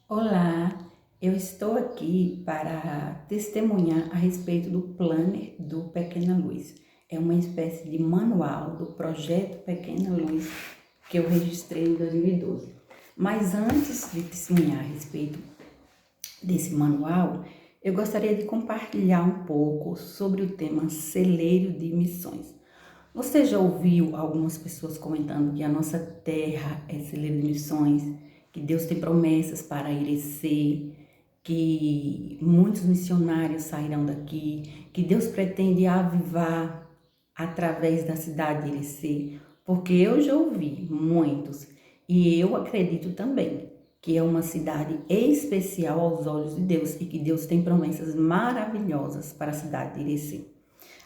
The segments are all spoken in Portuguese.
Olá, eu estou aqui para testemunhar a respeito do planner do Pequena Luz. É uma espécie de manual do projeto Pequena Luz que eu registrei em 2012. Mas antes de testemunhar a respeito desse manual, eu gostaria de compartilhar um pouco sobre o tema celeiro de missões. Você já ouviu algumas pessoas comentando que a nossa terra é celeiro de missões, que Deus tem promessas para Irecê, que muitos missionários sairão daqui, que Deus pretende avivar através da cidade de Irecê? Porque eu já ouvi muitos e eu acredito também que é uma cidade especial aos olhos de Deus e que Deus tem promessas maravilhosas para a cidade de Irecê.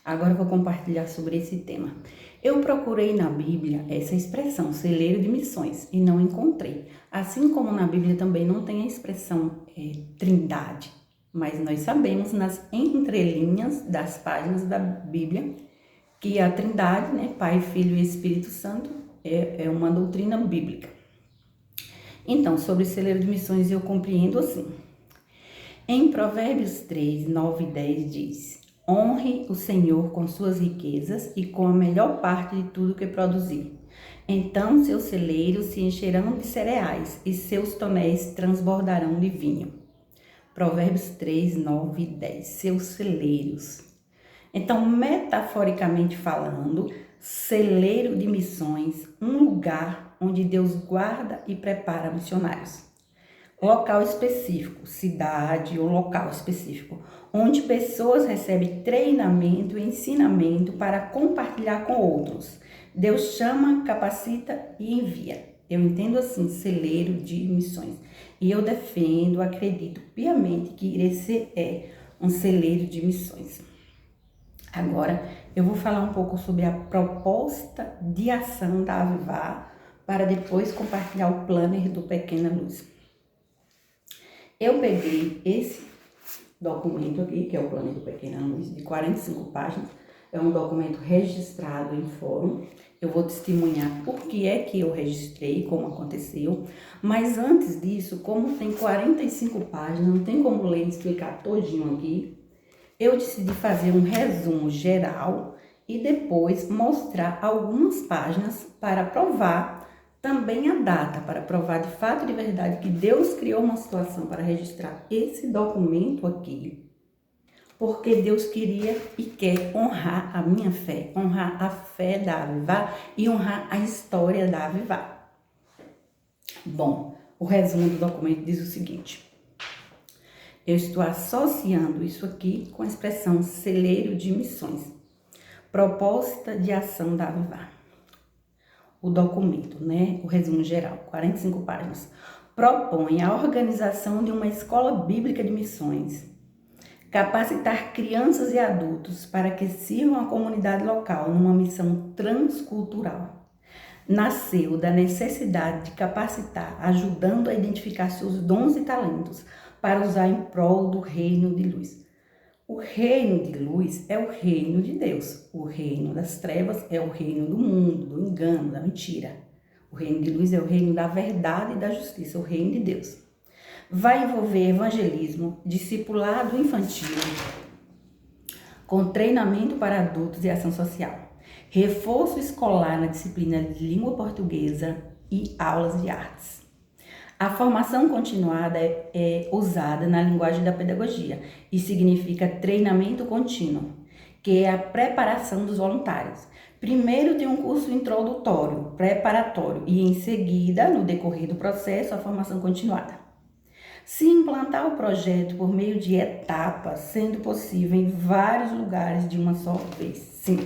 Agora eu vou compartilhar sobre esse tema. Eu procurei na Bíblia essa expressão, celeiro de missões, e não encontrei. Assim como na Bíblia também não tem a expressão trindade, mas nós sabemos nas entrelinhas das páginas da Bíblia que a trindade, né, Pai, Filho e Espírito Santo, é uma doutrina bíblica. Então, sobre celeiro de missões eu compreendo assim. Em Provérbios 3, 9 e 10 diz: honre o Senhor com suas riquezas e com a melhor parte de tudo que produzir. Então seus celeiros se encherão de cereais e seus tonéis transbordarão de vinho. Provérbios 3, 9 e 10. Seus celeiros. Então, metaforicamente falando, celeiro de missões, um lugar onde Deus guarda e prepara missionários. Local específico, cidade ou local específico, onde pessoas recebem treinamento e ensinamento para compartilhar com outros. Deus chama, capacita e envia. Eu entendo assim, celeiro de missões. E eu defendo, acredito piamente que Irecê é um celeiro de missões. Agora, eu vou falar um pouco sobre a proposta de ação da Avivar, para depois compartilhar o planner do Pequena Luz. Eu peguei esse documento aqui, que é o Plano do Pequena Luz, de 45 páginas. É um documento registrado em fórum. Eu vou testemunhar por que é que eu registrei, como aconteceu. Mas antes disso, como tem 45 páginas, não tem como ler e explicar todinho aqui, eu decidi fazer um resumo geral e depois mostrar algumas páginas para provar também a data, para provar de fato e de verdade que Deus criou uma situação para registrar esse documento aqui, porque Deus queria e quer honrar a minha fé, honrar a fé da Avivar e honrar a história da Avivar. Bom, o resumo do documento diz o seguinte: eu estou associando isso aqui com a expressão celeiro de missões, proposta de ação da Avivar. O documento, né, o resumo geral, 45 páginas, propõe a organização de uma escola bíblica de missões, capacitar crianças e adultos para que sirvam a comunidade local numa missão transcultural. Nasceu da necessidade de capacitar, ajudando a identificar seus dons e talentos para usar em prol do reino de luz. O reino de luz é o reino de Deus. O reino das trevas é o reino do mundo, do engano, da mentira. O reino de luz é o reino da verdade e da justiça, o reino de Deus. Vai envolver evangelismo, discipulado infantil, com treinamento para adultos e ação social, reforço escolar na disciplina de língua portuguesa e aulas de artes. A formação continuada é usada na linguagem da pedagogia e significa treinamento contínuo, que é a preparação dos voluntários. Primeiro tem um curso introdutório, preparatório e em seguida, no decorrer do processo, a formação continuada. Se implantar o projeto por meio de etapas, sendo possível em vários lugares de uma só vez, sim.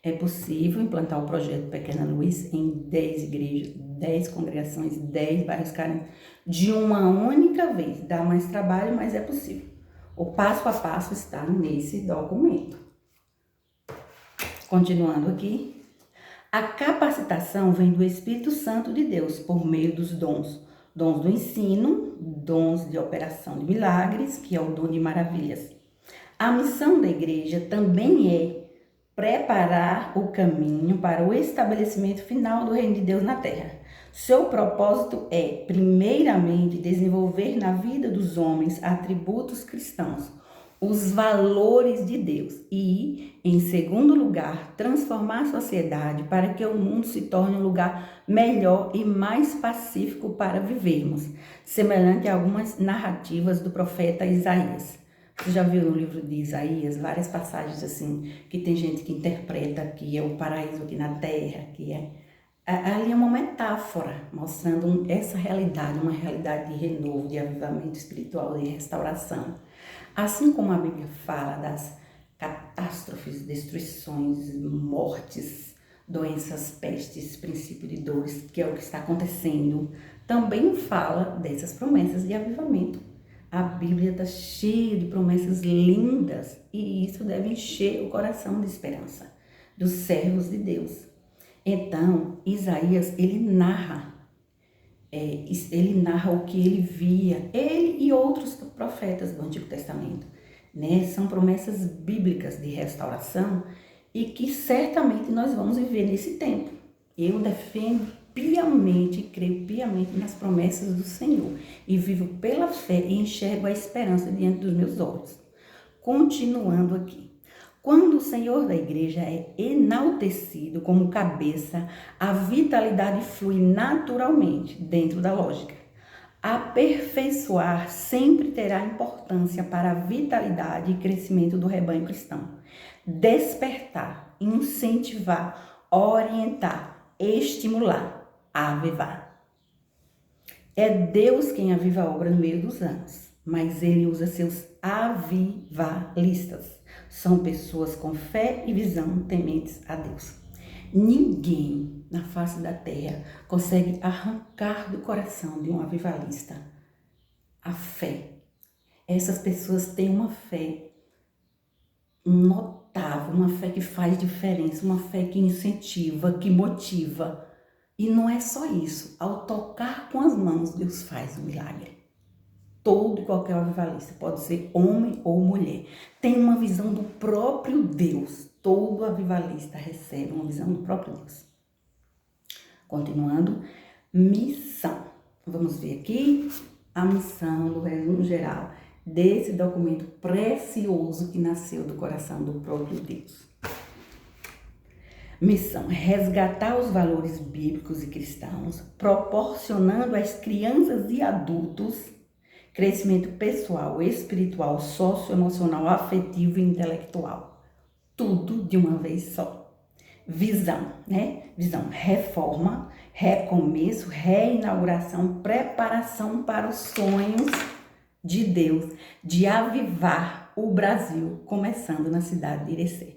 É possível implantar o projeto Pequena Luz em 10 igrejas, 10 congregações, 10 bairros carentes, de uma única vez. Dá mais trabalho, mas é possível. O passo a passo está nesse documento. Continuando aqui. A capacitação vem do Espírito Santo de Deus por meio dos dons. Dons do ensino, dons de operação de milagres, que é o dom de maravilhas. A missão da igreja também é preparar o caminho para o estabelecimento final do reino de Deus na terra. Seu propósito é, primeiramente, desenvolver na vida dos homens atributos cristãos, os valores de Deus e, em segundo lugar, transformar a sociedade para que o mundo se torne um lugar melhor e mais pacífico para vivermos, semelhante a algumas narrativas do profeta Isaías. Você já viu no livro de Isaías várias passagens assim, que tem gente que interpreta que é o paraíso aqui na terra, que é... Ali é uma metáfora mostrando essa realidade, uma realidade de renovo, de avivamento espiritual, de restauração. Assim como a Bíblia fala das catástrofes, destruições, mortes, doenças, pestes, princípio de dores, que é o que está acontecendo, também fala dessas promessas de avivamento. A Bíblia está cheia de promessas lindas e isso deve encher o coração de esperança dos servos de Deus. Então, Isaías, ele narra o que ele via, ele e outros profetas do Antigo Testamento, né? São promessas bíblicas de restauração e que certamente nós vamos viver nesse tempo. Eu defendo piamente e creio piamente nas promessas do Senhor e vivo pela fé e enxergo a esperança diante dos meus olhos. Continuando aqui. Quando o Senhor da igreja é enaltecido como cabeça, a vitalidade flui naturalmente dentro da lógica. Aperfeiçoar sempre terá importância para a vitalidade e crescimento do rebanho cristão. Despertar, incentivar, orientar, estimular, avivar. É Deus quem aviva a obra no meio dos anos, mas Ele usa seus avivalistas. São pessoas com fé e visão tementes a Deus. Ninguém na face da terra consegue arrancar do coração de um avivalista a fé. Essas pessoas têm uma fé notável, uma fé que faz diferença, uma fé que incentiva, que motiva. E não é só isso. Ao tocar com as mãos, Deus faz o milagre. Todo e qualquer avivalista, pode ser homem ou mulher, tem uma visão do próprio Deus. Todo avivalista recebe uma visão do próprio Deus. Continuando, missão. Vamos ver aqui a missão do resumo geral desse documento precioso que nasceu do coração do próprio Deus. Missão: resgatar os valores bíblicos e cristãos, proporcionando às crianças e adultos crescimento pessoal, espiritual, socioemocional, afetivo e intelectual. Tudo de uma vez só. Visão, né? Visão: reforma, recomeço, reinauguração, preparação para os sonhos de Deus, de avivar o Brasil, começando na cidade de Irecê.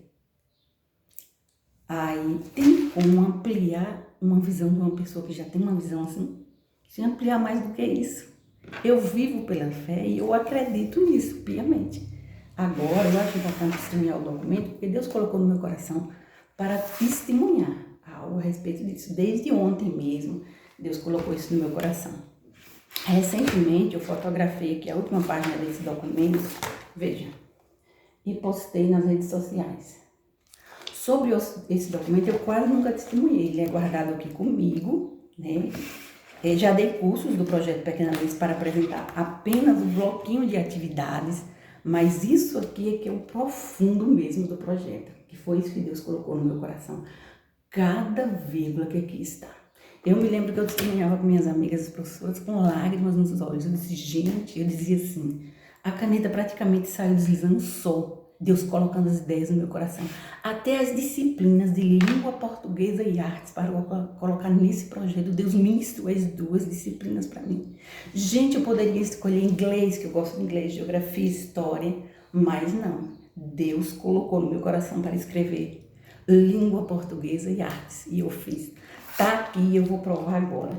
Aí tem como ampliar uma visão de uma pessoa que já tem uma visão assim, sem ampliar mais do que isso. Eu vivo pela fé e eu acredito nisso piamente. Agora, eu acho importante testemunhar o documento, porque Deus colocou no meu coração para testemunhar algo a respeito disso. Desde ontem mesmo, Deus colocou isso no meu coração. Recentemente, eu fotografei aqui a última página desse documento, veja, e postei nas redes sociais. Sobre esse documento, eu quase nunca testemunhei. Ele é guardado aqui comigo, né? Eu já dei cursos do projeto Pequena Luz para apresentar apenas um bloquinho de atividades, mas isso aqui é que é o profundo mesmo do projeto, que foi isso que Deus colocou no meu coração. Cada vírgula que aqui está. Eu me lembro que eu testemunhava com minhas amigas, as professoras, com lágrimas nos olhos. Eu disse, gente, eu dizia assim, a caneta praticamente saiu deslizando só. Deus colocando as ideias no meu coração. Até as disciplinas de língua portuguesa e artes para colocar nesse projeto. Deus ministrou as duas disciplinas para mim. Gente, eu poderia escolher inglês, que eu gosto de inglês, geografia, história, mas não. Deus colocou no meu coração para escrever língua portuguesa e artes. E eu fiz. Tá aqui, eu vou provar agora.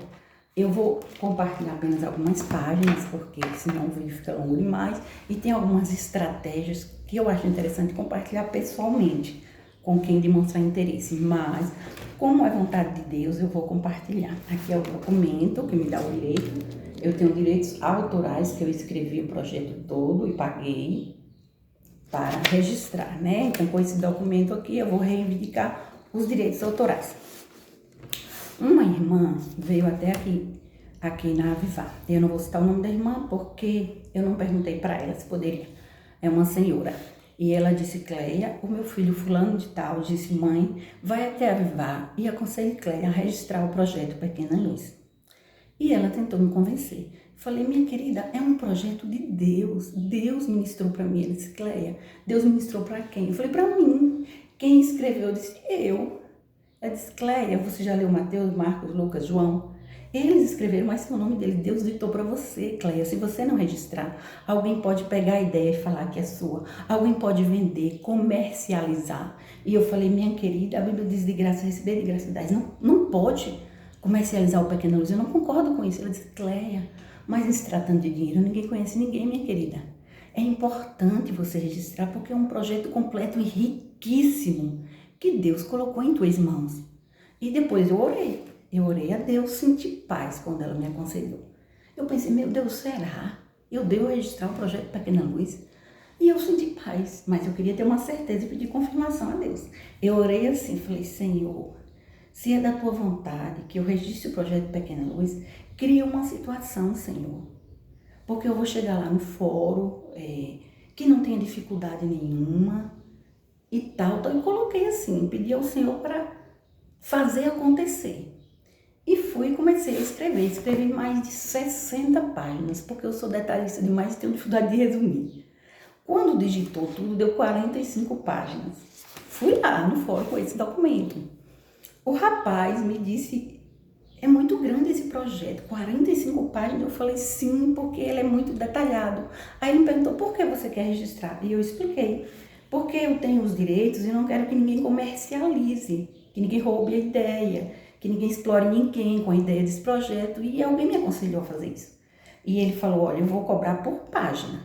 Eu vou compartilhar apenas algumas páginas, porque senão o vídeo fica longo demais. E tem algumas estratégias que eu acho interessante compartilhar pessoalmente com quem demonstrar interesse. Mas, como é vontade de Deus, eu vou compartilhar. Aqui é o documento que me dá o direito. Eu tenho direitos autorais, que eu escrevi o projeto todo e paguei para registrar, né? Então, com esse documento aqui, eu vou reivindicar os direitos autorais. Uma irmã veio até aqui na Avivar. Eu não vou citar o nome da irmã porque eu não perguntei para ela se poderia. É uma senhora. E ela disse: Cleia, o meu filho fulano de tal disse: mãe, vai até Avivar e aconselhe Cleia a registrar o projeto Pequena Luz. E ela tentou me convencer. Falei: minha querida, é um projeto de Deus. Deus ministrou para mim. Ela disse: Cleia, Deus ministrou para quem? Eu falei: para mim. Quem escreveu? Eu disse: eu. Ela disse: Cleia, você já leu Mateus, Marcos, Lucas, João? Eles escreveram, mas o nome dele, Deus ditou para você, Cleia. Se você não registrar, alguém pode pegar a ideia e falar que é sua. Alguém pode vender, comercializar. E eu falei: minha querida, a Bíblia diz de graça receber, de graça dar. Não pode comercializar o Pequena Luz. Eu não concordo com isso. Ela disse: Cleia, mas em se tratando de dinheiro, ninguém conhece ninguém, minha querida. É importante você registrar porque é um projeto completo e riquíssimo que Deus colocou em tuas mãos. E depois eu orei a Deus, senti paz quando ela me aconselhou. Eu pensei: meu Deus, será? Eu devo registrar o projeto Pequena Luz? E eu senti paz, mas eu queria ter uma certeza e pedir confirmação a Deus. Eu orei assim, falei: Senhor, se é da tua vontade que eu registre o projeto Pequena Luz, cria uma situação, Senhor. Porque eu vou chegar lá no fórum, que não tenha dificuldade nenhuma e tal. Então eu coloquei assim, pedi ao Senhor para fazer acontecer. E fui e comecei a escrever. Escrevi mais de 60 páginas, porque eu sou detalhista demais e tenho dificuldade de resumir. Quando digitou tudo, deu 45 páginas. Fui lá no fórum com esse documento. O rapaz me disse: é muito grande esse projeto, 45 páginas. Eu falei: sim, porque ele é muito detalhado. Aí ele me perguntou: por que você quer registrar? E eu expliquei: porque eu tenho os direitos e não quero que ninguém comercialize, que ninguém roube a ideia, que ninguém explore ninguém com a ideia desse projeto. E alguém me aconselhou a fazer isso. E ele falou: olha, eu vou cobrar por página.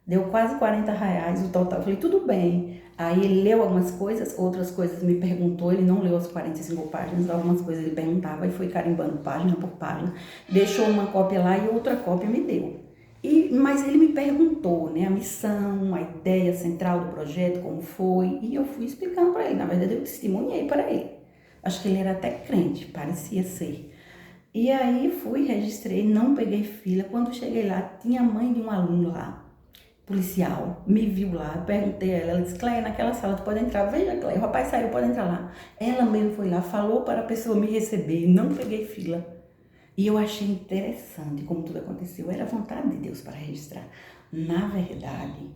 Deu quase 40 reais o total. Eu falei: tudo bem. Aí ele leu algumas coisas, outras coisas me perguntou. Ele não leu as 45 páginas, algumas coisas ele perguntava e foi carimbando página por página. Deixou uma cópia lá e outra cópia me deu. Mas ele me perguntou, né, a missão, a ideia central do projeto, como foi. E eu fui explicando para ele. Na verdade, eu testemunhei para ele. Acho que ele era até crente, parecia ser. E aí fui, registrei, não peguei fila. Quando cheguei lá, tinha a mãe de um aluno lá, policial, me viu lá, perguntei a ela, ela disse: Cleia, naquela sala tu pode entrar. Veja, Cleia, o rapaz saiu, pode entrar lá. Ela mesmo foi lá, falou para a pessoa me receber, não peguei fila. E eu achei interessante como tudo aconteceu. Era a vontade de Deus para registrar. Na verdade,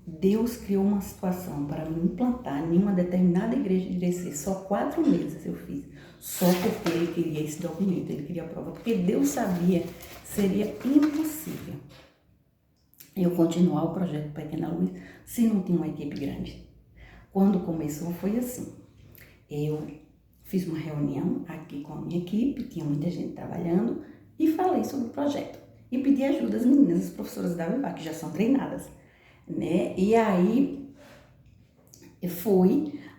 Deus criou uma situação para me implantar em uma determinada igreja de DC. Só 4 meses eu fiz. Só porque ele queria esse documento, ele queria a prova. Porque Deus sabia que seria impossível eu continuar o projeto Pequena Luz se não tinha uma equipe grande. Quando começou foi assim: eu fiz uma reunião aqui com a minha equipe, tinha muita gente trabalhando, e falei sobre o projeto. E pedi ajuda às meninas, as professoras da Avivar, que já são treinadas, né? E aí,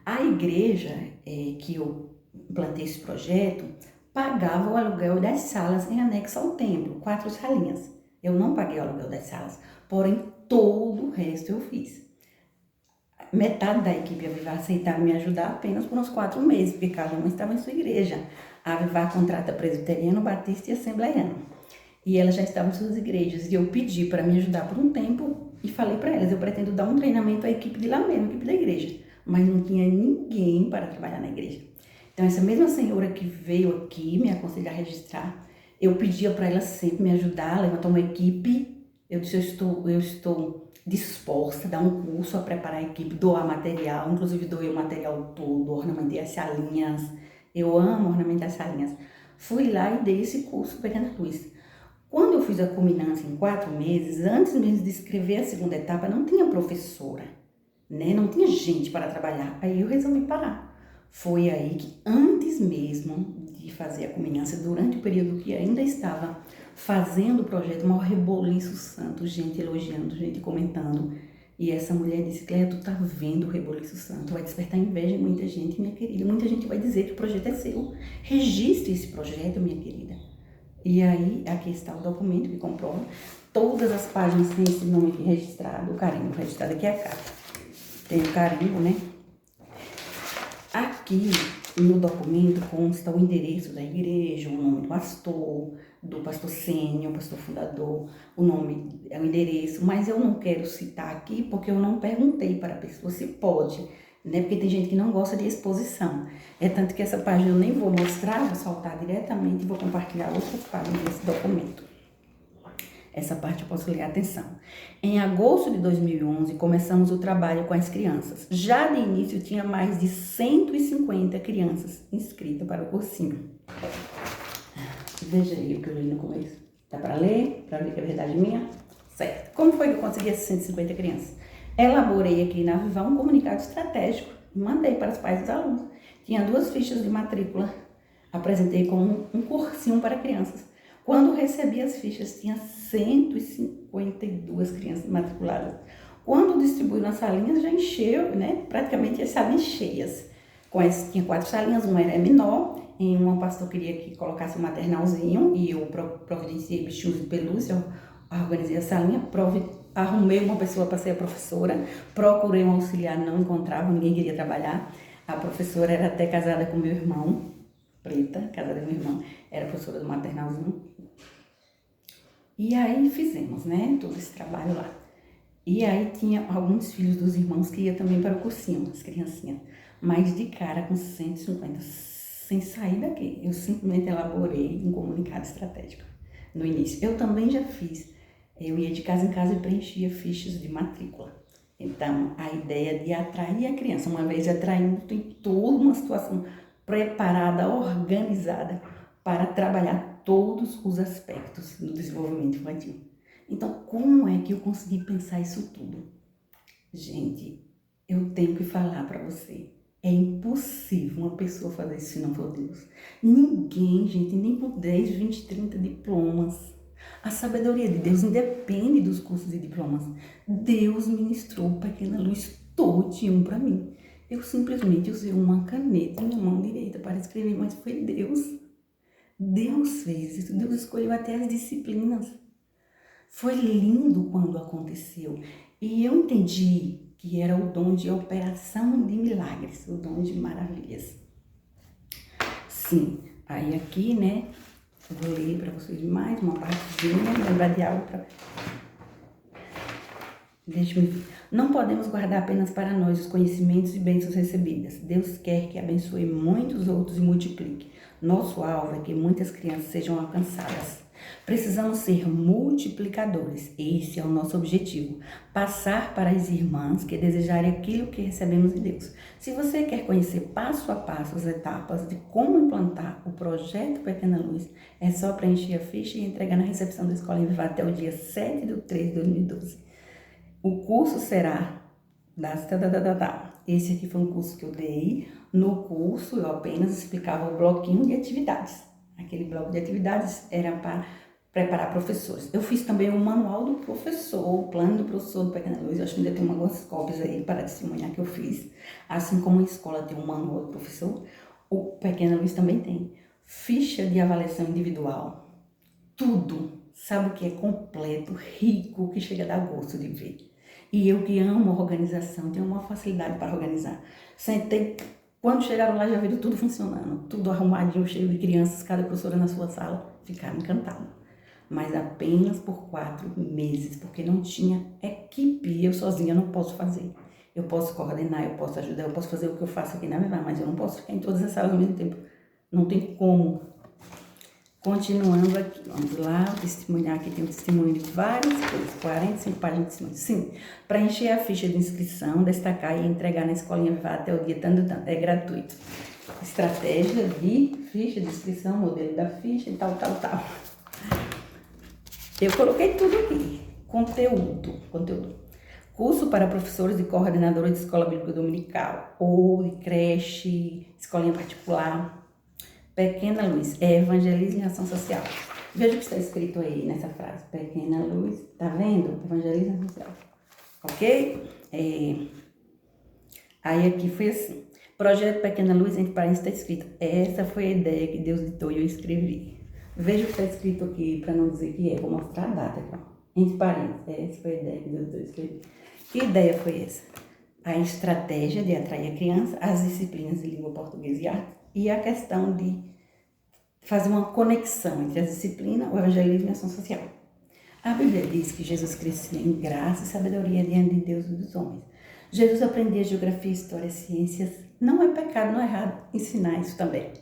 a igreja que eu implantei esse projeto, pagava o aluguel das salas em anexo ao templo, 4 salinhas. Eu não paguei o aluguel das salas, porém todo o resto eu fiz. Metade da equipe Avivar aceitava me ajudar apenas por uns 4 meses, porque cada uma estava em sua igreja. A Avivar contrata presbiteriano, batista e assembleiano. E elas já estavam em suas igrejas. E eu pedi para me ajudar por um tempo e falei para elas: eu pretendo dar um treinamento à equipe de lá mesmo, à equipe da igreja. Mas não tinha ninguém para trabalhar na igreja. Então essa mesma senhora que veio aqui me aconselhar a registrar, eu pedia para ela sempre me ajudar, levantar uma equipe. Eu disse: eu estou disposta a dar um curso, a preparar a equipe, doar material. Inclusive doei o material todo, ornamentei as salinhas. Eu amo ornamentar as salinhas. Fui lá e dei esse curso Pequena Luz. Quando eu fiz a culminância em 4 meses, antes mesmo de escrever a segunda etapa, não tinha professora, né? Não tinha gente para trabalhar. Aí eu resolvi parar. Foi aí que, antes mesmo de fazer a culminância, durante o período que ainda estava fazendo o projeto, maior reboliço santo, gente elogiando, gente comentando. E essa mulher disse: Cleia, tu tá vendo o reboliço santo, vai despertar inveja em muita gente, minha querida. Muita gente vai dizer que o projeto é seu. Registre esse projeto, minha querida. E aí, aqui está o documento que comprova. Todas as páginas têm esse nome aqui registrado, o carimbo registrado aqui é a carta. Tem o carimbo, né? Aqui No documento consta o endereço da igreja, o nome do pastor sênior, pastor fundador, o nome é o endereço, mas eu não quero citar aqui porque eu não perguntei para a pessoa se pode, né? Porque tem gente que não gosta de exposição. É tanto que essa página eu nem vou mostrar, vou soltar diretamente e vou compartilhar outras páginas desse documento. Essa parte eu posso ler, atenção. Em agosto de 2011, começamos o trabalho com as crianças. Já de início, tinha mais de 150 crianças inscritas para o cursinho. Veja aí o que eu li no começo. Dá para ler? Para ver que é verdade minha? Certo. Como foi que eu consegui essas 150 crianças? Elaborei aqui na Viva um comunicado estratégico e mandei para os pais dos alunos. Tinha 2 fichas de matrícula. Apresentei como um cursinho para crianças. Quando recebi as fichas, tinha 152 crianças matriculadas. Quando distribuí nas salinhas, já encheu, né? Praticamente as salinhas cheias. Tinha 4 salinhas, uma era menor. Em uma, o pastor queria que colocasse um maternalzinho e eu providenciei bichinhos de pelúcia, organizei a salinha, arrumei uma pessoa para ser a professora, procurei um auxiliar, não encontrava, ninguém queria trabalhar. A professora era até casada com meu irmão, preta, casada com meu irmão, era professora do maternalzinho. E aí fizemos, né, todo esse trabalho lá. E aí tinha alguns filhos dos irmãos que iam também para o cursinho, as criancinhas. Mas de cara com 150, sem sair daqui. Eu simplesmente elaborei um comunicado estratégico no início. Eu também já fiz. Eu ia de casa em casa e preenchia fichas de matrícula. Então, a ideia de atrair a criança, uma vez atraindo, tem toda uma situação preparada, organizada para trabalhar todos os aspectos do desenvolvimento infantil. Então, como é que eu consegui pensar isso tudo? Gente, eu tenho que falar para você. É impossível uma pessoa fazer isso se não for Deus. Ninguém, gente, nem com 10, 20, 30 diplomas. A sabedoria de Deus independe dos cursos e diplomas. Deus ministrou Pequena Luz todinho para mim. Eu simplesmente usei uma caneta na mão direita para escrever, mas foi Deus. Deus fez isso. Deus escolheu até as disciplinas. Foi lindo quando aconteceu. E eu entendi que era o dom de operação de milagres, o dom de maravilhas. Sim, aí aqui, né, eu vou ler para vocês mais uma partezinha, lembrar de algo para... Deixa-me ver. Não podemos guardar apenas para nós os conhecimentos e bênçãos recebidas. Deus quer que abençoe muitos outros e multiplique. Nosso alvo é que muitas crianças sejam alcançadas. Precisamos ser multiplicadores. Esse é o nosso objetivo. Passar para as irmãs que desejarem aquilo que recebemos de Deus. Se você quer conhecer passo a passo as etapas de como implantar o projeto Pequena Luz, é só preencher a ficha e entregar na recepção da Escola em Viva até o dia 7/3/2012. O curso será... Esse aqui foi um curso que eu dei. No curso, eu apenas explicava o bloquinho de atividades. Aquele bloco de atividades era para preparar professores. Eu fiz também o manual do professor, o plano do professor do Pequena Luz. Eu acho que ainda tem algumas cópias aí para testemunhar que eu fiz. Assim como a escola tem um manual do professor, o Pequena Luz também tem. Ficha de avaliação individual. Tudo. Sabe o que é completo, rico, que chega a dar gosto de ver. E eu que amo organização, tenho uma facilidade para organizar. Sentei, quando chegaram lá já viram tudo funcionando, tudo arrumadinho, cheio de crianças, cada professora na sua sala, ficaram encantados. Mas apenas por 4 meses, porque não tinha equipe, eu sozinha não posso fazer. Eu posso coordenar, eu posso ajudar, eu posso fazer o que eu faço aqui na Viva, mas eu não posso ficar em todas as salas ao mesmo tempo. Não tem como. Continuando aqui, vamos lá, testemunhar aqui, tem um testemunho de várias coisas, 45 páginas de testemunho. Sim, preencher a ficha de inscrição, destacar e entregar na escolinha Viva até o dia tanto, é gratuito. Estratégia de ficha de inscrição, modelo da ficha e tal. Eu coloquei tudo aqui, conteúdo. Curso para professores e coordenadores de escola bíblica dominical, ou de creche, escolinha particular. Pequena Luz, é evangelismo e ação social. Veja o que está escrito aí nessa frase. Pequena Luz, tá vendo? Evangelismo e ação social. Ok? Aí aqui foi assim. Projeto Pequena Luz, entre parênteses, está escrito. Essa foi a ideia que Deus ditou e eu escrevi. Veja o que está escrito aqui, para não dizer que é. Vou mostrar a data aqui. Entre parênteses, essa foi a ideia que Deus ditou e eu escrevi. Que ideia foi essa? A estratégia de atrair a criança, as disciplinas de língua portuguesa e a questão de fazer uma conexão entre a disciplina, o evangelismo e a ação social. A Bíblia diz que Jesus crescia em graça e sabedoria diante de Deus e dos homens. Jesus aprendia geografia, história, ciências. Não é pecado, não é errado ensinar isso também.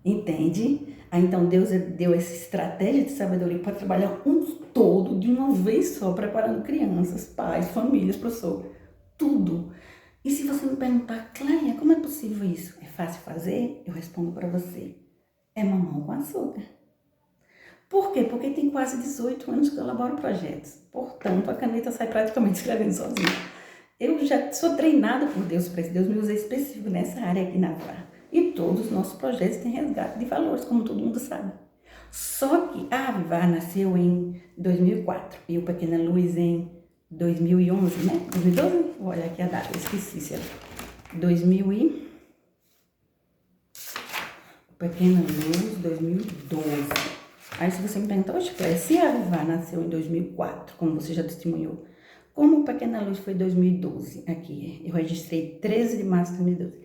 Entende? Então Deus deu essa estratégia de sabedoria para trabalhar um todo de uma vez só, preparando crianças, pais, famílias, professor, tudo. E se você me perguntar, Cléia, como é possível isso? É fácil fazer? Eu respondo para você, é mamão com açúcar. Por quê? Porque tem quase 18 anos que eu elaboro projetos. Portanto, a caneta sai praticamente escrevendo sozinha. Eu já sou treinada por Deus para isso. Deus me usa específico nessa área aqui na VAR. E todos os nossos projetos têm resgate de valores, como todo mundo sabe. Só que a Avivar nasceu em 2004 e o Pequena Luz em 2011, né? 2012? Vou olhar aqui a data, eu esqueci, sei lá. 2000 e... Pequena Luz, 2012. Aí se você me pergunta, oxe, Cléia, se a Avivar nasceu em 2004, como você já testemunhou, como o Pequena Luz foi em 2012? Aqui, eu registrei 13 de março de 2012.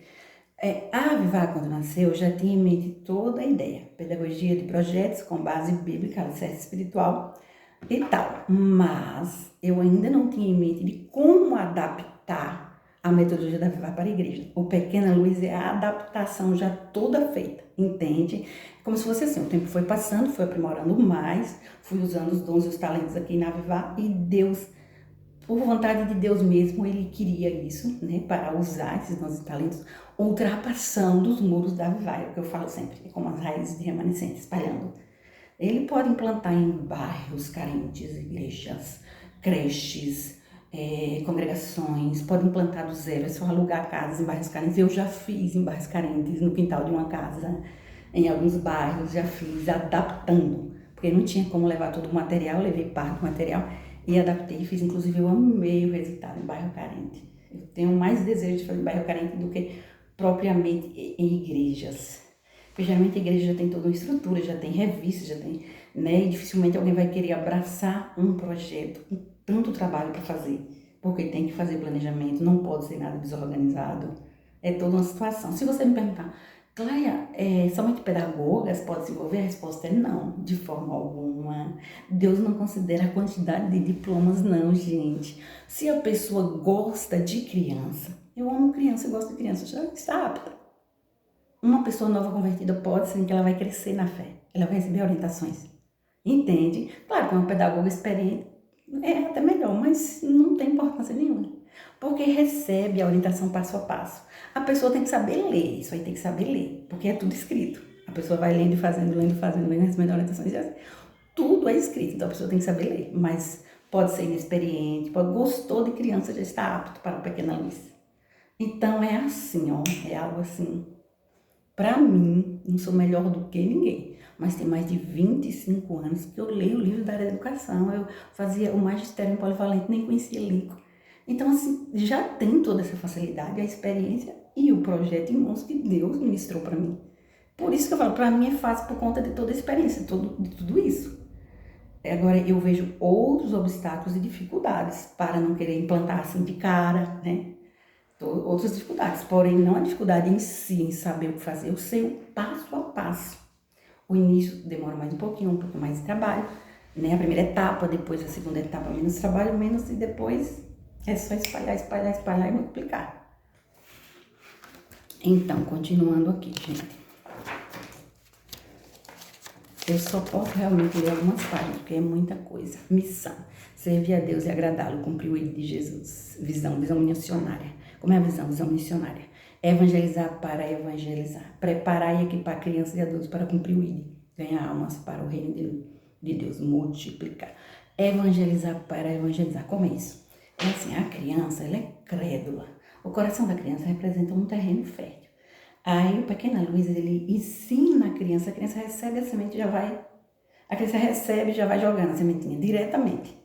A Avivar, quando nasceu, já tinha em mente toda a ideia. Pedagogia de projetos com base bíblica, alicerce espiritual e tal. Mas eu ainda não tinha em mente de como adaptar a metodologia da Avivar para a igreja. O Pequena Luz é a adaptação já toda feita, entende? Como se fosse assim, o tempo foi passando, foi aprimorando mais, fui usando os dons e os talentos aqui na Avivar e Deus, por vontade de Deus mesmo, Ele queria isso, né, para usar esses dons e talentos, ultrapassando os muros da Avivar, é o que eu falo sempre, é como as raízes de remanescente, espalhando. Ele pode implantar em bairros carentes, igrejas, creches, congregações, pode implantar do zero, é só alugar casas em bairros carentes. Eu já fiz em bairros carentes, no quintal de uma casa, em alguns bairros, já fiz adaptando, porque não tinha como levar todo o material, levei parte do material e adaptei, fiz, inclusive eu amei o resultado em bairro carente. Eu tenho mais desejo de fazer em bairro carente do que propriamente em igrejas. Porque geralmente a igreja já tem toda uma estrutura, já tem revista, já tem, né? E dificilmente alguém vai querer abraçar um projeto com tanto trabalho para fazer. Porque tem que fazer planejamento, não pode ser nada desorganizado. É toda uma situação. Se você me perguntar, Cléia, somente pedagogas podem se envolver? A resposta é não, de forma alguma. Deus não considera a quantidade de diplomas, não, gente. Se a pessoa gosta de criança, eu amo criança, eu gosto de criança, já está apta. Uma pessoa nova convertida pode ser que ela vai crescer na fé, ela vai receber orientações, entende? Claro que uma pedagoga experiente é até melhor, mas não tem importância nenhuma, porque recebe a orientação passo a passo. A pessoa tem que saber ler, isso aí tem que saber ler, porque é tudo escrito. A pessoa vai lendo e fazendo, recebendo orientações, tudo é escrito, então a pessoa tem que saber ler, mas pode ser inexperiente, gostou de criança, já está apto para a Pequena Luz. Então é assim, ó, é algo assim. Para mim, não sou melhor do que ninguém, mas tem mais de 25 anos que eu leio o livro da área da educação, eu fazia o magistério em polivalente, nem conhecia Lico. Então, assim, já tem toda essa facilidade, a experiência e o projeto em mãos que Deus ministrou para mim. Por isso que eu falo, para mim é fácil por conta de toda a experiência, de tudo isso. Agora, eu vejo outros obstáculos e dificuldades para não querer implantar assim de cara, né? Outras dificuldades, porém não a dificuldade em si, em saber o que fazer, eu sei o passo a passo. O início demora mais um pouco mais de trabalho, né? A primeira etapa, depois a segunda etapa, menos trabalho, menos, e depois é só espalhar e multiplicar. Então, continuando aqui, gente. Eu só posso realmente ler algumas páginas, porque é muita coisa. Missão: servir a Deus e agradá-lo, cumprir o ID de Jesus. Visão missionária. Como é a visão? Visão missionária. Evangelizar para evangelizar. Preparar e equipar crianças e adultos para cumprir o ID. Ganhar almas para o reino de Deus. Multiplicar. Evangelizar para evangelizar. Como é isso? É assim, a criança, ela é crédula. O coração da criança representa um terreno fértil. Aí o Pequena Luz, ele ensina a criança recebe a semente, a criança recebe e já vai jogando a sementinha diretamente.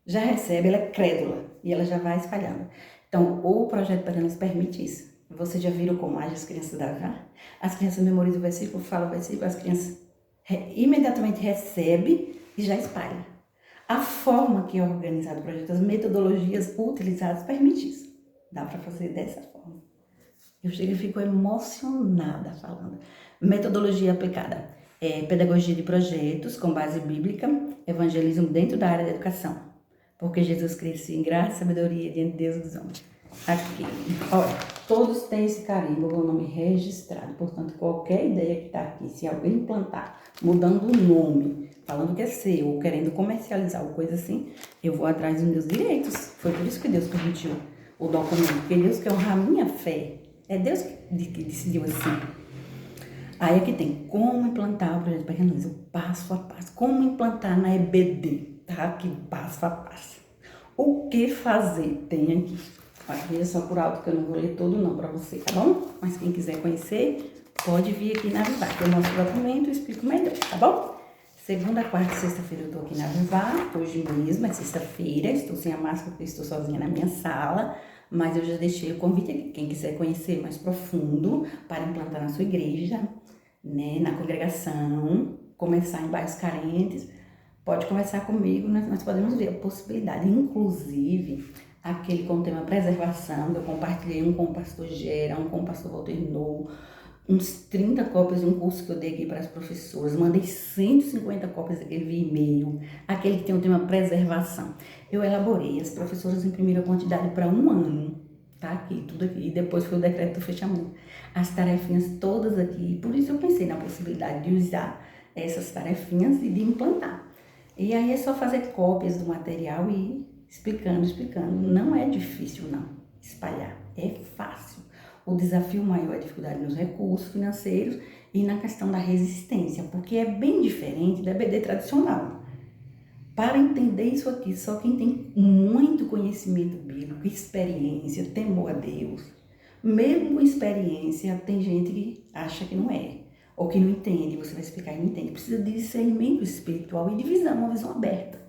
Já recebe, ela é crédula e ela já vai espalhando. Então, o projeto Pequena Luz permite isso. Vocês já viram como agem as crianças da VAR? As crianças memorizam o versículo, falam o versículo, as crianças imediatamente recebem e já espalham. A forma que é organizado o projeto, as metodologias utilizadas permite isso. Dá para fazer dessa forma. Eu chego e fico emocionada falando. Metodologia aplicada. Pedagogia de projetos com base bíblica, evangelismo dentro da área da educação. Porque Jesus Cristo em graça e sabedoria diante de Deus e dos homens. Aqui, olha, todos têm esse carimbo, o nome registrado. Portanto, qualquer ideia que está aqui, se alguém implantar, mudando o nome, falando que é seu, ou querendo comercializar ou coisa assim, eu vou atrás dos meus direitos. Foi por isso que Deus permitiu o documento, porque Deus quer honrar a minha fé. É Deus que decidiu assim. Aí aqui tem como implantar o projeto Pequena Luz, o passo a passo. Como implantar na EBD, tá? Aqui, passo a passo. O que fazer tem aqui. Olha, veja só por alto que eu não vou ler todo não para você, tá bom? Mas quem quiser conhecer, pode vir aqui na Avivar, que eu mostro o documento e explico melhor, tá bom? Segunda, quarta e sexta-feira eu tô aqui na Avivar, hoje mesmo é sexta-feira, estou sem a máscara porque estou sozinha na minha sala, mas eu já deixei o convite aqui, quem quiser conhecer mais profundo para implantar na sua igreja, né, na congregação, começar em bairros carentes, pode conversar comigo, nós podemos ver a possibilidade, inclusive, aquele com o tema preservação, eu compartilhei um com o pastor Gera, um com o pastor Walter Nou, uns 30 cópias de um curso que eu dei aqui para as professoras, mandei 150 cópias daquele via e-mail, aquele que tem o tema preservação. Eu elaborei, as professoras imprimiram a quantidade para um ano, tá aqui, tudo aqui, e depois foi o decreto do fechamento. As tarefinhas todas aqui, por isso eu pensei na possibilidade de usar essas tarefinhas e de implantar. E aí é só fazer cópias do material e ir explicando. Não é difícil não, espalhar, é fácil. O desafio maior é a dificuldade nos recursos financeiros e na questão da resistência, porque é bem diferente da EBD tradicional. Para entender isso aqui, só quem tem muito conhecimento bíblico, experiência, temor a Deus, mesmo com experiência, tem gente que acha que não é, ou que não entende, você vai explicar e não entende. Precisa de discernimento espiritual e de visão, uma visão aberta.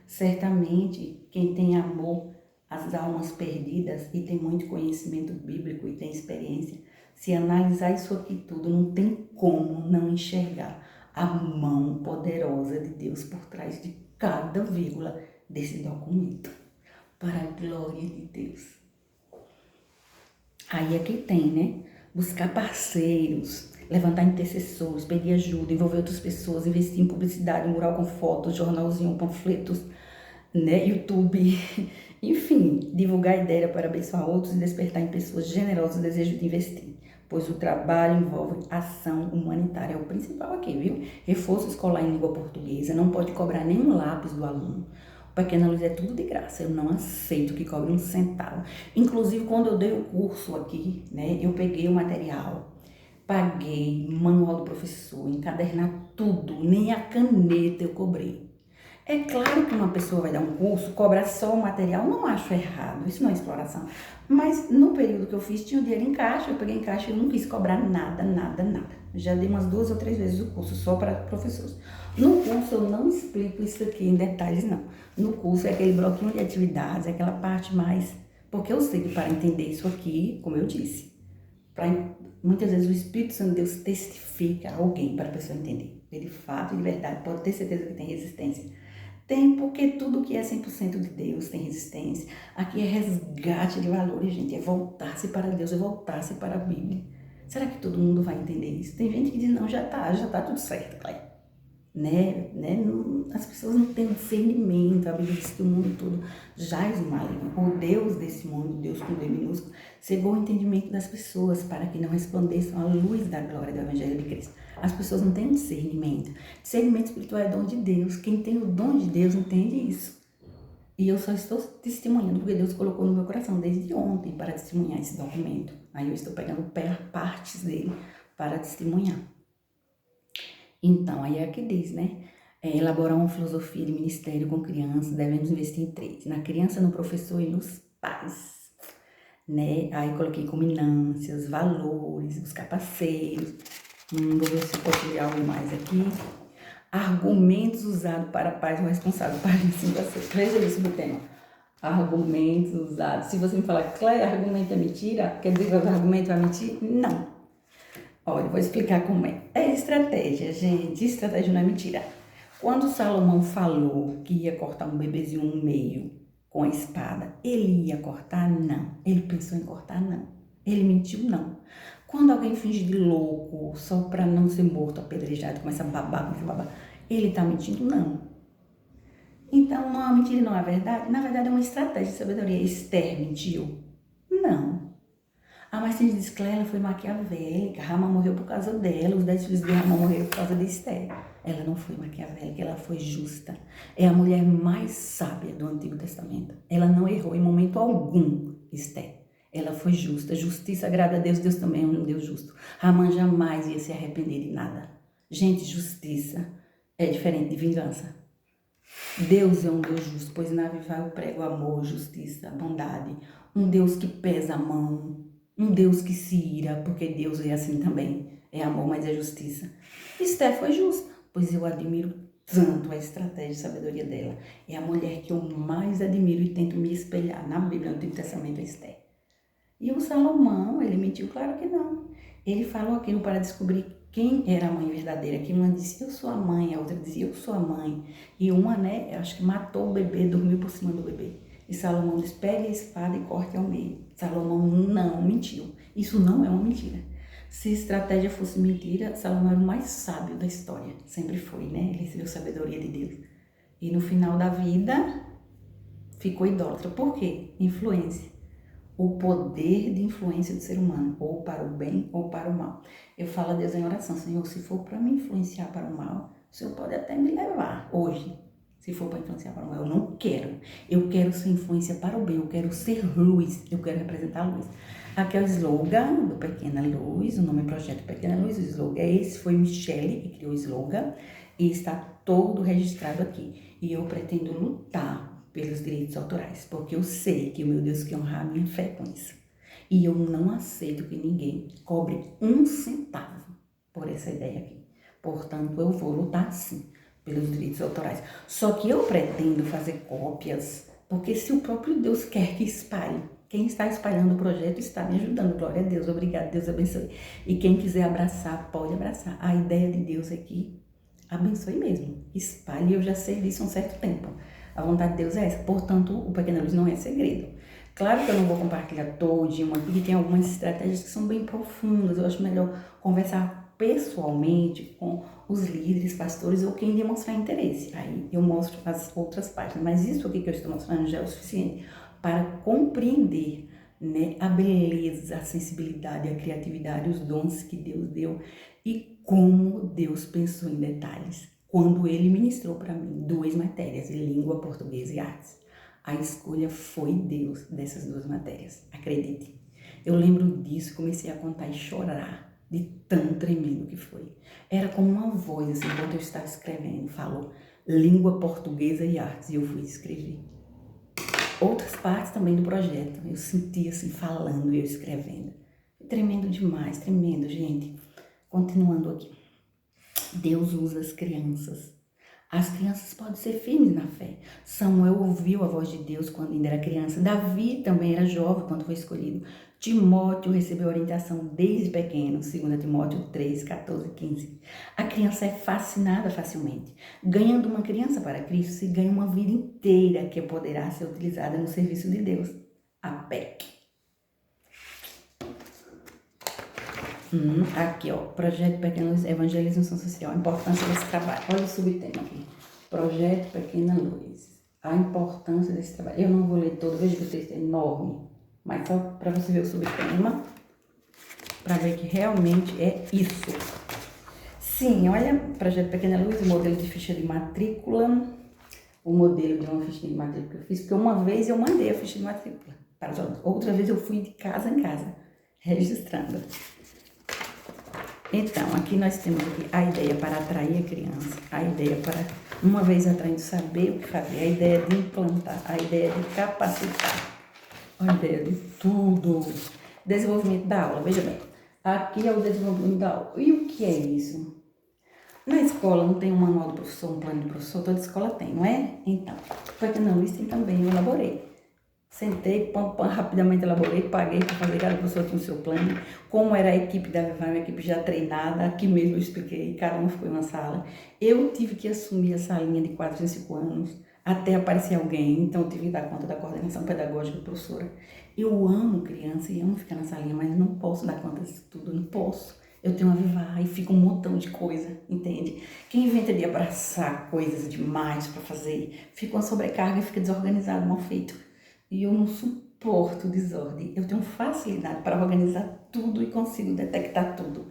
Certamente, quem tem amor às almas perdidas e tem muito conhecimento bíblico e tem experiência, se analisar isso aqui tudo, não tem como não enxergar a mão poderosa de Deus por trás de cada vírgula desse documento, para a glória de Deus. Aí aqui tem, né? Buscar parceiros, levantar intercessores, pedir ajuda, envolver outras pessoas, investir em publicidade, mural com fotos, jornalzinho, panfletos, né? YouTube, enfim, divulgar ideia para abençoar outros e despertar em pessoas generosas o desejo de investir, pois o trabalho envolve ação humanitária, é o principal aqui, viu? Reforço escolar em língua portuguesa, não pode cobrar nenhum lápis do aluno. O Pequena Luz é tudo de graça, eu não aceito que cobre um centavo. Inclusive, quando eu dei o curso aqui, né, eu peguei o material, paguei manual do professor, encadernar tudo, nem a caneta eu cobrei. É claro que uma pessoa vai dar um curso, cobrar só o material, não acho errado, isso não é exploração. Mas no período que eu fiz, tinha o dinheiro em caixa, eu peguei em caixa e não quis cobrar nada. Já dei umas 2 ou 3 vezes o curso, só para professores. No curso eu não explico isso aqui em detalhes, não. No curso é aquele bloquinho de atividades, é aquela parte mais... Porque eu sei que para entender isso aqui, como eu disse, muitas vezes o Espírito Santo de Deus testifica a alguém para a pessoa entender. De fato e de verdade, pode ter certeza que tem resistência. Tem, porque tudo que é 100% de Deus tem resistência. Aqui é resgate de valores, gente. É voltar-se para Deus, é voltar-se para a Bíblia. Será que todo mundo vai entender isso? Tem gente que diz, não, já tá tudo certo, Cleia. As pessoas não têm discernimento. A Bíblia diz que o mundo todo jaz o maligno. O Deus desse mundo, Deus com D minúsculo, cegou o entendimento das pessoas para que não resplandeçam a luz da glória do Evangelho de Cristo. As pessoas não têm discernimento. Discernimento espiritual é dom de Deus. Quem tem o dom de Deus entende isso. E eu só estou testemunhando porque Deus colocou no meu coração desde ontem para testemunhar esse documento. Aí eu estou pegando partes dele para testemunhar. Então, aí é que diz, né? Elaborar uma filosofia de ministério com crianças, devemos investir em 3. Na criança, no professor e nos pais, né? Aí coloquei combinâncias, valores, buscar parceiros. Vou ver se eu posso ler algo mais aqui. Argumentos usados para pais ou responsáveis. Página 5 a 6. Veja isso do tema. Argumentos usados. Se você me falar, Cleia, argumento é mentira, quer dizer que o argumento vai mentir? Não. Olha, vou explicar como é. É estratégia, gente. Estratégia não é mentira. Quando Salomão falou que ia cortar um bebezinho no meio com a espada, ele ia cortar? Não. Ele pensou em cortar? Não. Ele mentiu? Não. Quando alguém finge de louco só para não ser morto, apedrejado, começa a babar, ele tá mentindo? Não. Então, não é mentira e não é verdade? Na verdade, é uma estratégia de sabedoria. Esther mentiu? Não. Ah, mas tem gente que diz que ela foi maquiavélica, Rama morreu por causa dela, os 10 filhos de Rama morreram por causa de Esther. Ela não foi maquiavélica, ela foi justa. É a mulher mais sábia do Antigo Testamento. Ela não errou em momento algum, Esther. Ela foi justa. Justiça agrada a Deus, Deus também é um Deus justo. Ramã jamais ia se arrepender de nada. Gente, justiça é diferente de vingança. Deus é um Deus justo, pois na Avivai eu prego amor, justiça, bondade. Um Deus que pesa a mão, um Deus que se ira, porque Deus é assim também. É amor, mas é justiça. Esther foi justa, pois eu admiro tanto a estratégia e sabedoria dela. É a mulher que eu mais admiro e tento me espelhar na Bíblia, no Antigo Testamento, é Esther. E o Salomão, ele mentiu? Claro que não. Ele falou aquilo para descobrir quem era a mãe verdadeira. Que uma disse, eu sou a mãe, a outra dizia, eu sou a mãe. E uma, né, acho que matou o bebê, dormiu por cima do bebê. E Salomão disse, pegue a espada e corte ao meio. Salomão não mentiu. Isso não é uma mentira. Se estratégia fosse mentira, Salomão era o mais sábio da história. Sempre foi, né? Ele recebeu sabedoria de Deus. E no final da vida, ficou idólatra. Por quê? Influência. O poder de influência do ser humano, ou para o bem ou para o mal. Eu falo a Deus em oração, Senhor, se for para me influenciar para o mal, o Senhor pode até me levar hoje. Se for para influenciar para o mal, eu não quero. Eu quero ser influência para o bem, eu quero ser luz, eu quero representar a luz. Aqui é o slogan do Pequena Luz, o nome é Projeto Pequena Luz, o slogan é esse, foi Michele que criou o slogan e está todo registrado aqui. E eu pretendo lutar pelos direitos autorais, porque eu sei que o meu Deus quer honrar a minha fé com isso. E eu não aceito que ninguém cobre 1 centavo por essa ideia aqui. Portanto, eu vou lutar sim pelos direitos autorais. Só que eu pretendo fazer cópias, porque se o próprio Deus quer que espalhe, quem está espalhando o projeto está me ajudando. Glória a Deus, obrigado, Deus abençoe. E quem quiser abraçar, pode abraçar. A ideia de Deus é que abençoe mesmo, espalhe. Eu já sei disso há um certo tempo. A vontade de Deus é essa. Portanto, o Pequena Luz não é segredo. Claro que eu não vou compartilhar todinho aqui, que tem algumas estratégias que são bem profundas. Eu acho melhor conversar pessoalmente com os líderes, pastores ou quem demonstrar interesse. Aí eu mostro as outras páginas. Mas isso aqui que eu estou mostrando já é o suficiente para compreender, né, a beleza, a sensibilidade, a criatividade, os dons que Deus deu e como Deus pensou em detalhes. Quando ele ministrou para mim 2 matérias, língua portuguesa e artes, a escolha foi Deus dessas 2 matérias, acredite. Eu lembro disso, comecei a contar e chorar de tão tremendo que foi. Era como uma voz, assim, enquanto eu estava escrevendo, falou língua portuguesa e artes, e eu fui escrever. Outras partes também do projeto, eu senti assim, falando e eu escrevendo. Tremendo demais, tremendo, gente. Continuando aqui. Deus usa as crianças. As crianças podem ser firmes na fé. Samuel ouviu a voz de Deus quando ainda era criança. Davi também era jovem quando foi escolhido. Timóteo recebeu orientação desde pequeno, 2 Timóteo 3, 14 e 15. A criança é fascinada facilmente. Ganhando uma criança para Cristo, se ganha uma vida inteira que poderá ser utilizada no serviço de Deus. A PEC. Aqui, ó, Projeto Pequena Luz, Evangelização Social, a importância desse trabalho. Olha o subtema aqui. Projeto Pequena Luz, a importância desse trabalho. Eu não vou ler todo, veja que o texto é enorme, mas só para você ver o subtema, para ver que realmente é isso. Sim, olha, Projeto Pequena Luz, o modelo de ficha de matrícula, o modelo de uma ficha de matrícula que eu fiz, porque uma vez eu mandei a ficha de matrícula para os alunos, outra vez eu fui de casa em casa, registrando. Então, aqui nós temos aqui a ideia para atrair a criança, a ideia para, uma vez atraindo, saber o que fazer, a ideia de implantar, a ideia de capacitar, a ideia de tudo. Desenvolvimento da aula, veja bem, aqui é o desenvolvimento da aula. E o que é isso? Na escola não tem um manual do professor, um plano do professor, toda escola tem, não é? Então, Pequena Luz tem também, eu elaborei. Sentei, rapidamente elaborei, paguei para fazer, cada professor tinha o seu plano. Como era a equipe da Avivai, uma equipe já treinada, aqui mesmo eu expliquei, cada um ficou em uma sala. Eu tive que assumir a salinha de 4 em 5 anos, até aparecer alguém, então eu tive que dar conta da coordenação pedagógica da professora. Eu amo criança e amo ficar na salinha, mas não posso dar conta disso tudo, não posso. Eu tenho a Avivar e fica um montão de coisa, entende? Quem inventa de abraçar coisas demais para fazer, fica uma sobrecarga e fica desorganizado, mal feito. E eu não suporto desordem. Eu tenho facilidade para organizar tudo e consigo detectar tudo.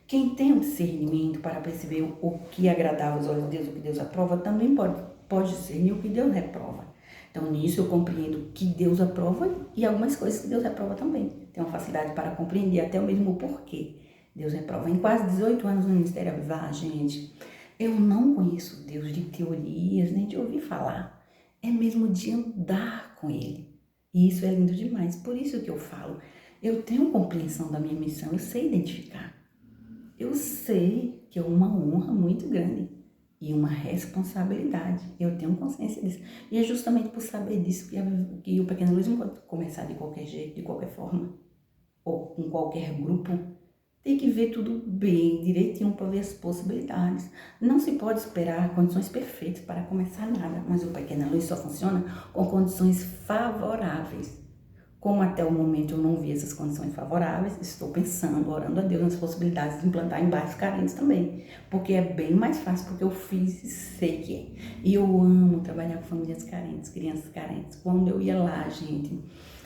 Quem tem o discernimento para perceber o que agradava aos olhos de Deus, o que Deus aprova, também pode discernir o que Deus reprova. Então, nisso eu compreendo o que Deus aprova e algumas coisas que Deus reprova também. Tenho uma facilidade para compreender até o mesmo porquê Deus reprova. Em quase 18 anos no Ministério Avivar, gente, eu não conheço Deus de teorias, nem de ouvir falar. É mesmo de andar com Ele. E isso é lindo demais. Por isso que eu falo, eu tenho compreensão da minha missão, eu sei identificar. Eu sei que é uma honra muito grande e uma responsabilidade. Eu tenho consciência disso. E é justamente por saber disso que o Pequena Luz não pode começar de qualquer jeito, de qualquer forma, ou com qualquer grupo. Tem que ver tudo bem, direitinho, para ver as possibilidades. Não se pode esperar condições perfeitas para começar nada, mas o Pequena Luz só funciona com condições favoráveis. Como até o momento eu não vi essas condições favoráveis, estou pensando, orando a Deus nas possibilidades de implantar em bairros carentes também. Porque é bem mais fácil, porque eu fiz e sei que é. E eu amo trabalhar com famílias carentes, crianças carentes. Quando eu ia lá, gente,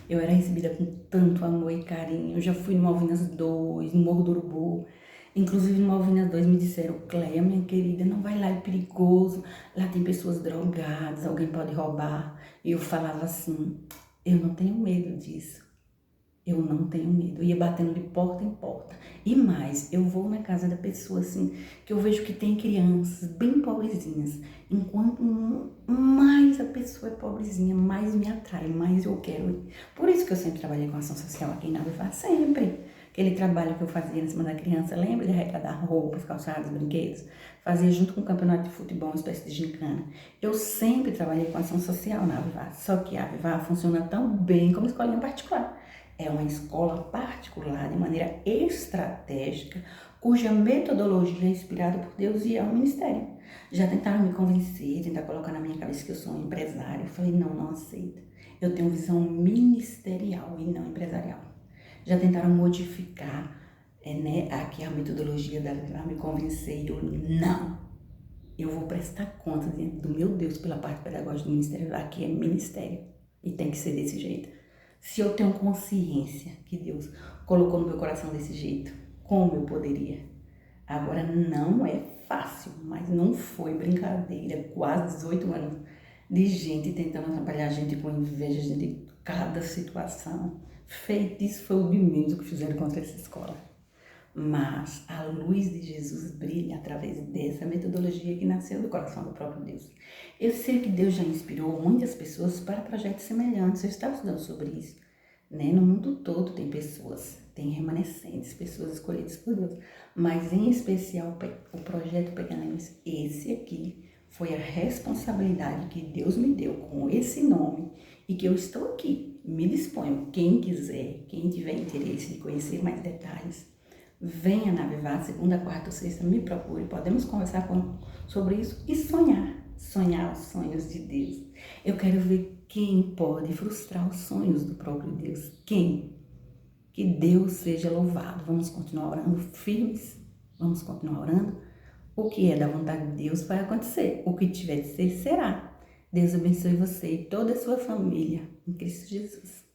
eu era recebida com tanto amor e carinho. Eu já fui no Malvinas 2, no Morro do Urubu. Inclusive no Malvinas 2 me disseram: Cleia, minha querida, não vai lá, é perigoso. Lá tem pessoas drogadas, alguém pode roubar. E eu falava assim: eu não tenho medo disso. Eu não tenho medo. Eu ia batendo de porta em porta. E mais, eu vou na casa da pessoa assim, que eu vejo que tem crianças bem pobrezinhas. Enquanto mais a pessoa é pobrezinha, mais me atrai, mais eu quero ir. Por isso que eu sempre trabalhei com ação social aqui na Avivar, sempre. Aquele trabalho que eu fazia em cima da criança, lembra de arrecadar roupas, calçados, brinquedos? Fazia junto com o campeonato de futebol, uma espécie de gincana. Eu sempre trabalhei com ação social na Avivar, só que a Avivar funciona tão bem como escolinha particular. É uma escola particular de maneira estratégica, cuja metodologia é inspirada por Deus e é um ministério. Já tentaram me convencer, tentar colocar na minha cabeça que eu sou um empresário. Eu falei: não, não aceito. Eu tenho visão ministerial e não empresarial. Já tentaram modificar aqui a metodologia da Avivar, me convencer, eu não. Eu vou prestar conta diante do meu Deus pela parte pedagógica do ministério. Aqui é ministério e tem que ser desse jeito. Se eu tenho consciência que Deus colocou no meu coração desse jeito, como eu poderia? Agora, não é fácil, mas não foi brincadeira. Quase 18 anos de gente tentando atrapalhar a gente com inveja de cada situação. Feitiço foi o de menos que fizeram contra essa escola. Mas a luz de Jesus brilha através dessa metodologia que nasceu do coração do próprio Deus. Eu sei que Deus já inspirou muitas pessoas para projetos semelhantes. Eu estava estudando sobre isso. No mundo todo tem pessoas, tem remanescentes, pessoas escolhidas por Deus. Mas em especial o projeto Pequena Luz, esse aqui, foi a responsabilidade que Deus me deu com esse nome e que eu estou aqui. Me disponho, quem quiser, quem tiver interesse de conhecer mais detalhes, venha na Avivar, segunda, quarta ou sexta, me procure, podemos conversar sobre isso e sonhar os sonhos de Deus. Eu quero ver quem pode frustrar os sonhos do próprio Deus. Quem? Que Deus seja louvado. Vamos continuar orando firmes, vamos continuar orando. O que é da vontade de Deus vai acontecer. O que tiver de ser, será. Deus abençoe você e toda a sua família. Em Cristo Jesus.